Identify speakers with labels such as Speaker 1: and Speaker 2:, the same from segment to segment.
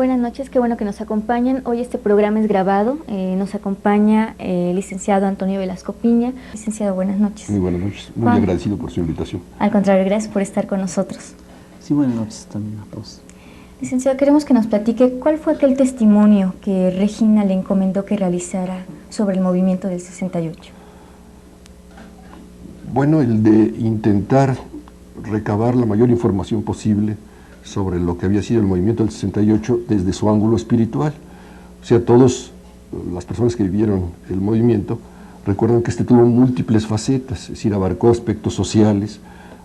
Speaker 1: Buenas noches, qué bueno que nos acompañan. Hoy este programa es grabado. Nos acompaña el licenciado Antonio Velasco Piña. Licenciado, buenas noches.
Speaker 2: Muy buenas noches, muy agradecido por su invitación.
Speaker 1: Al contrario, gracias por estar con nosotros.
Speaker 3: Sí, buenas noches también a todos.
Speaker 1: Licenciado, queremos que nos platique cuál fue aquel testimonio que Regina le encomendó que realizara sobre el movimiento del 68.
Speaker 2: Bueno, el de intentar recabar la mayor información posible sobre lo que había sido el movimiento del 68 desde su ángulo espiritual. O sea, todas las personas que vivieron el movimiento recuerdan que este tuvo múltiples facetas, es decir, abarcó aspectos sociales,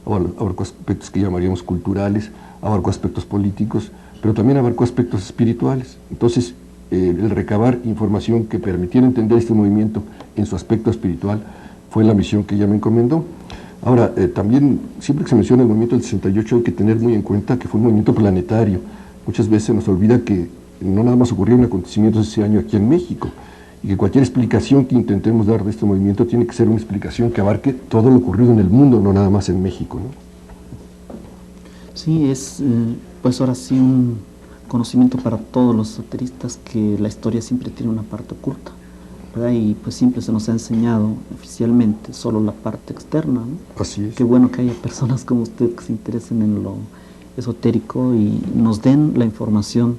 Speaker 2: abarcó aspectos que llamaríamos culturales, abarcó aspectos políticos, pero también abarcó aspectos espirituales. Entonces, el recabar información que permitiera entender este movimiento en su aspecto espiritual fue la misión que ella me encomendó. Ahora, también, siempre que se menciona el movimiento del 68 hay que tener muy en cuenta que fue un movimiento planetario. Muchas veces nos olvida que no nada más ocurrieron acontecimientos ese año aquí en México, y que cualquier explicación que intentemos dar de este movimiento tiene que ser una explicación que abarque todo lo ocurrido en el mundo, no nada más en México, ¿no?
Speaker 3: Sí, es pues ahora sí un conocimiento para todos los esoteristas que la historia siempre tiene una parte oculta, ¿verdad? Y pues siempre se nos ha enseñado oficialmente solo la parte externa, ¿no?
Speaker 2: Así es.
Speaker 3: Qué bueno que haya personas como usted que se interesen en lo esotérico y nos den la información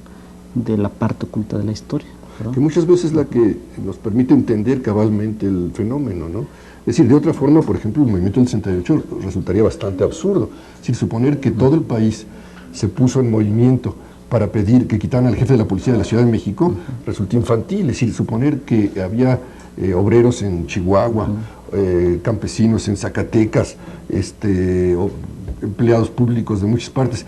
Speaker 3: de la parte oculta de la historia, ¿verdad?
Speaker 2: Que muchas veces es la que nos permite entender cabalmente el fenómeno, ¿no? Es decir, de otra forma, por ejemplo, el movimiento del 68 resultaría bastante absurdo. Es decir, suponer que todo el país se puso en movimiento para pedir que quitaran al jefe de la policía de la Ciudad de México, resulta infantil. Es decir, suponer que había obreros en Chihuahua, campesinos en Zacatecas, empleados públicos de muchas partes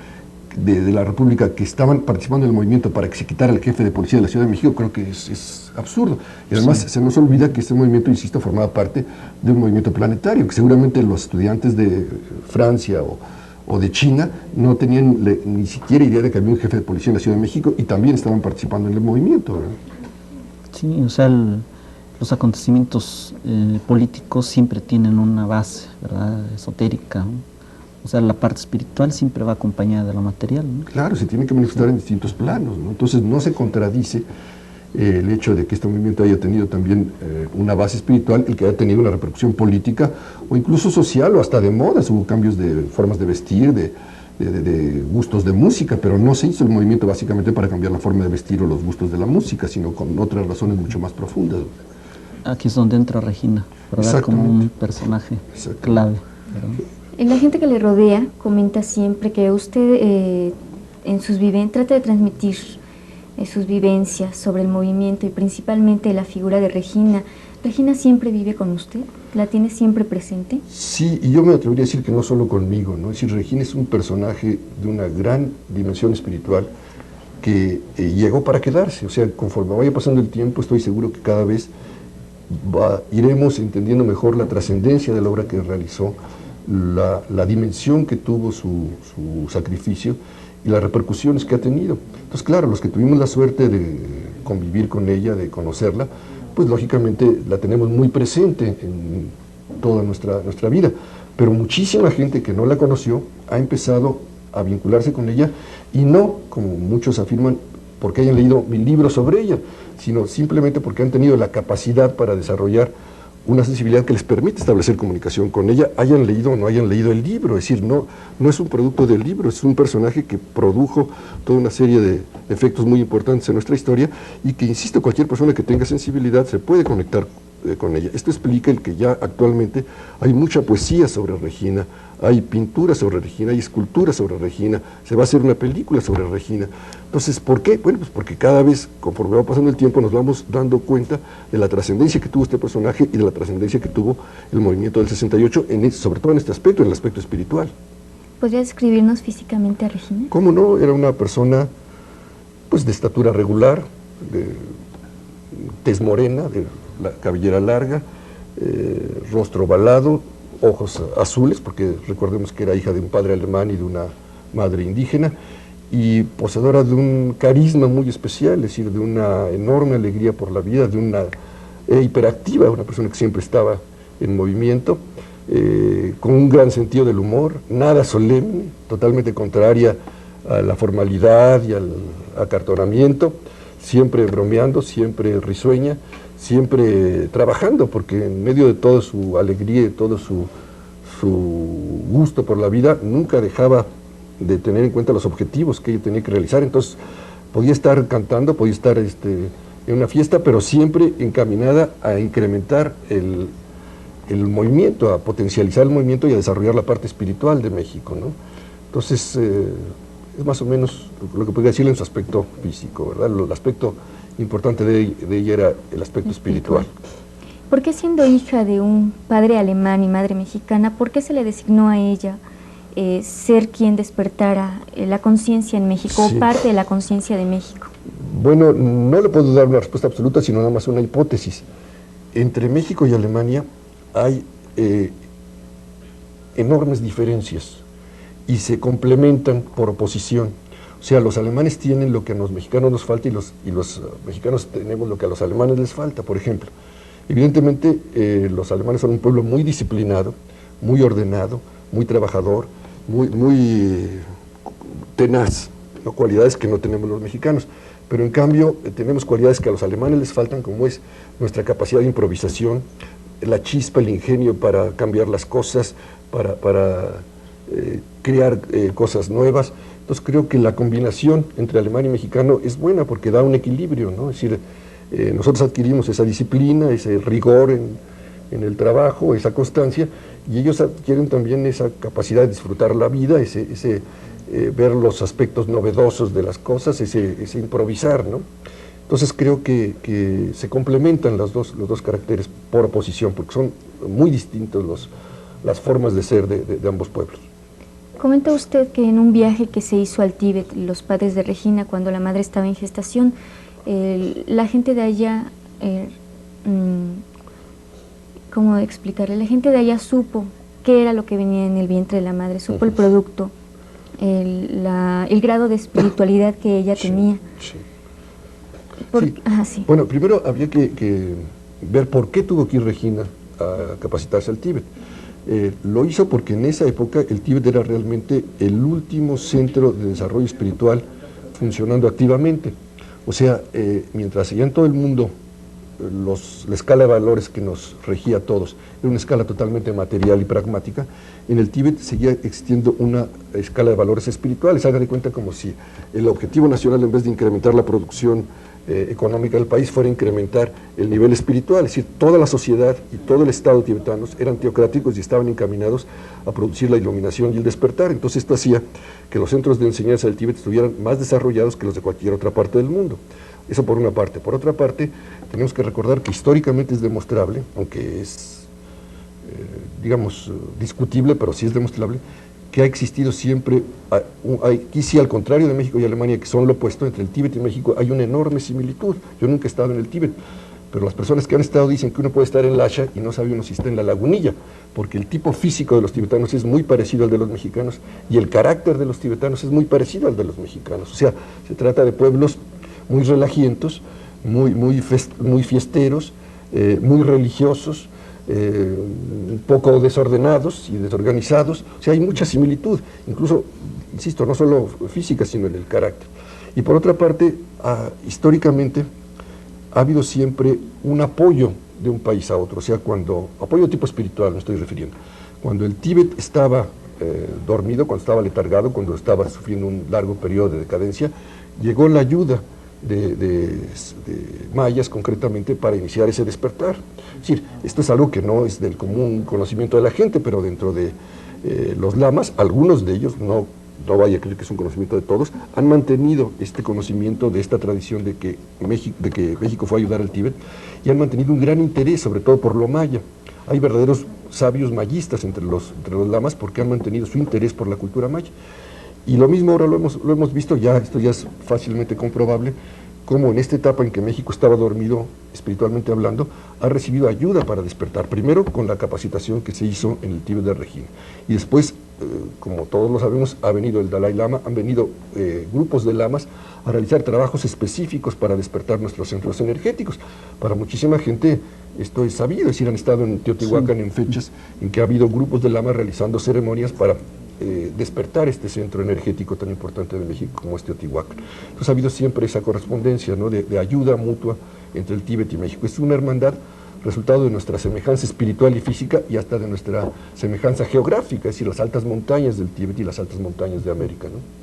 Speaker 2: de la República que estaban participando en el movimiento para que se quitara al jefe de policía de la Ciudad de México, creo que es absurdo. Y además se nos olvida que este movimiento, insisto, formaba parte de un movimiento planetario, que seguramente los estudiantes de Francia o de China no tenían ni siquiera idea de que había un jefe de policía en la Ciudad de México y también estaban participando en el movimiento, ¿verdad?
Speaker 3: Sí, o sea, los acontecimientos políticos siempre tienen una base, ¿verdad?, esotérica, ¿no? O sea, la parte espiritual siempre va acompañada de lo material, ¿no?
Speaker 2: Claro, se tiene que manifestar en distintos planos, ¿no? Entonces no se contradice el hecho de que este movimiento haya tenido también una base espiritual, el que haya tenido una repercusión política o incluso social o hasta de modas. Hubo cambios de formas de vestir, de gustos de música, pero no se hizo el movimiento básicamente para cambiar la forma de vestir o los gustos de la música, sino con otras razones mucho más profundas.
Speaker 3: Aquí es donde entra Regina, ¿verdad?, como un personaje clave, ¿verdad?
Speaker 1: La gente que le rodea comenta siempre que usted en sus vivencias trata de transmitir sus vivencias sobre el movimiento y principalmente la figura de Regina. ¿Regina siempre vive con usted? ¿La tiene siempre presente?
Speaker 2: Sí, y yo me atrevería a decir que no solo conmigo, ¿no? Es decir, Regina es un personaje de una gran dimensión espiritual que llegó para quedarse. O sea, conforme vaya pasando el tiempo, estoy seguro que cada vez iremos entendiendo mejor la trascendencia de la obra que realizó, la dimensión que tuvo su sacrificio y las repercusiones que ha tenido. Entonces, claro, los que tuvimos la suerte de convivir con ella, de conocerla, pues lógicamente la tenemos muy presente en toda nuestra vida. Pero muchísima gente que no la conoció ha empezado a vincularse con ella, y no, como muchos afirman, porque hayan leído mi libro sobre ella, sino simplemente porque han tenido la capacidad para desarrollar una sensibilidad que les permite establecer comunicación con ella, hayan leído o no hayan leído el libro. Es decir, no es un producto del libro, es un personaje que produjo toda una serie de efectos muy importantes en nuestra historia y que, insisto, cualquier persona que tenga sensibilidad se puede conectar con ella. Esto explica el que ya actualmente hay mucha poesía sobre Regina, hay pintura sobre Regina, hay escultura sobre Regina, se va a hacer una película sobre Regina. Entonces, ¿por qué? Bueno, pues porque cada vez, conforme va pasando el tiempo, nos vamos dando cuenta de la trascendencia que tuvo este personaje y de la trascendencia que tuvo el movimiento del 68, sobre todo en este aspecto, en el aspecto espiritual.
Speaker 1: ¿Podría describirnos físicamente a Regina?
Speaker 2: ¿Cómo no? Era una persona, pues, de estatura regular, de tez morena, de la cabellera larga, rostro ovalado, ojos azules, porque recordemos que era hija de un padre alemán y de una madre indígena, y poseedora de un carisma muy especial, es decir, de una enorme alegría por la vida, de una hiperactiva, una persona que siempre estaba en movimiento, con un gran sentido del humor, nada solemne, totalmente contraria a la formalidad y al acartonamiento, siempre bromeando, siempre risueña, siempre trabajando, porque en medio de toda su alegría y todo su gusto por la vida, nunca dejaba de tener en cuenta los objetivos que ella tenía que realizar. Entonces podía estar cantando, podía estar en una fiesta, pero siempre encaminada a incrementar el movimiento, a potencializar el movimiento y a desarrollar la parte espiritual de México, ¿no? Entonces, es más o menos lo que podría decirle en su aspecto físico, ¿verdad? El aspecto importante de ella era el aspecto espiritual.
Speaker 1: ¿Por qué, siendo hija de un padre alemán y madre mexicana, por qué se le designó a ella ser quien despertara la conciencia en México,
Speaker 2: Sí.
Speaker 1: o parte de la conciencia de México?
Speaker 2: Bueno, no le puedo dar una respuesta absoluta, sino nada más una hipótesis. Entre México y Alemania hay enormes diferencias y se complementan por oposición. O sea, los alemanes tienen lo que a los mexicanos nos falta y los mexicanos tenemos lo que a los alemanes les falta. Por ejemplo, evidentemente los alemanes son un pueblo muy disciplinado, muy ordenado, muy trabajador, muy tenaz, ¿no? Cualidades que no tenemos los mexicanos. Pero en cambio tenemos cualidades que a los alemanes les faltan, como es nuestra capacidad de improvisación, la chispa, el ingenio para cambiar las cosas, para crear cosas nuevas. Entonces creo que la combinación entre alemán y mexicano es buena porque da un equilibrio, ¿no? Es decir, nosotros adquirimos esa disciplina, ese rigor en el trabajo, esa constancia, y ellos adquieren también esa capacidad de disfrutar la vida, ver los aspectos novedosos de las cosas, ese improvisar, ¿no? Entonces creo que se complementan los dos caracteres por oposición, porque son muy distintos las formas de ser de ambos pueblos.
Speaker 1: Comenta usted que en un viaje que se hizo al Tíbet, los padres de Regina, cuando la madre estaba en gestación, la gente de allá, ¿cómo explicarle? La gente de allá supo qué era lo que venía en el vientre de la madre, supo el producto, el grado de espiritualidad que ella tenía.
Speaker 2: Sí.
Speaker 1: Sí.
Speaker 2: Bueno, primero había que ver por qué tuvo que ir Regina a capacitarse al Tíbet. Lo hizo porque en esa época el Tíbet era realmente el último centro de desarrollo espiritual funcionando activamente. O sea, mientras allá en todo el mundo la escala de valores que nos regía a todos era una escala totalmente material y pragmática, en el Tíbet seguía existiendo una escala de valores espirituales. Haga de cuenta como si el objetivo nacional, en vez de incrementar la producción económica del país, fuera incrementar el nivel espiritual. Es decir, toda la sociedad y todo el Estado tibetanos eran teocráticos y estaban encaminados a producir la iluminación y el despertar. Entonces esto hacía que los centros de enseñanza del Tíbet estuvieran más desarrollados que los de cualquier otra parte del mundo. Eso por una parte. Por otra parte, tenemos que recordar que históricamente es demostrable, aunque es, digamos, discutible, pero sí es demostrable, que ha existido siempre, aquí sí, al contrario de México y Alemania, que son lo opuesto, entre el Tíbet y México hay una enorme similitud. Yo nunca he estado en el Tíbet, pero las personas que han estado dicen que uno puede estar en Lhasa y no sabe uno si está en la Lagunilla, porque el tipo físico de los tibetanos es muy parecido al de los mexicanos y el carácter de los tibetanos es muy parecido al de los mexicanos. O sea, se trata de pueblos muy relajientos, muy fiesteros, muy religiosos, un poco desordenados y desorganizados. O sea, hay mucha similitud, incluso, insisto, no solo física, sino en el carácter. Y por otra parte, históricamente ha habido siempre un apoyo de un país a otro, o sea, apoyo tipo espiritual me estoy refiriendo. Cuando el Tíbet estaba dormido, cuando estaba letargado, cuando estaba sufriendo un largo periodo de decadencia, llegó la ayuda de mayas concretamente para iniciar ese despertar. Es decir, esto es algo que no es del común conocimiento de la gente, pero dentro de los lamas, algunos de ellos, no vaya a creer que es un conocimiento de todos, han mantenido este conocimiento de esta tradición de que México fue a ayudar al Tíbet, y han mantenido un gran interés, sobre todo por lo maya. Hay verdaderos sabios mayistas entre los lamas porque han mantenido su interés por la cultura maya. Y lo mismo ahora lo hemos visto, esto ya es fácilmente comprobable, como en esta etapa en que México estaba dormido, espiritualmente hablando, ha recibido ayuda para despertar, primero con la capacitación que se hizo en el Tíbet de Regina, y después, como todos lo sabemos, ha venido el Dalai Lama, han venido grupos de lamas a realizar trabajos específicos para despertar nuestros centros energéticos. Para muchísima gente esto es sabido, es decir, han estado en Teotihuacán en fechas en que ha habido grupos de lamas realizando ceremonias para despertar este centro energético tan importante de México como es Teotihuacán. Entonces ha habido siempre esa correspondencia, ¿no?, de ayuda mutua entre el Tíbet y México. Es una hermandad resultado de nuestra semejanza espiritual y física y hasta de nuestra semejanza geográfica, es decir, las altas montañas del Tíbet y las altas montañas de América, ¿no?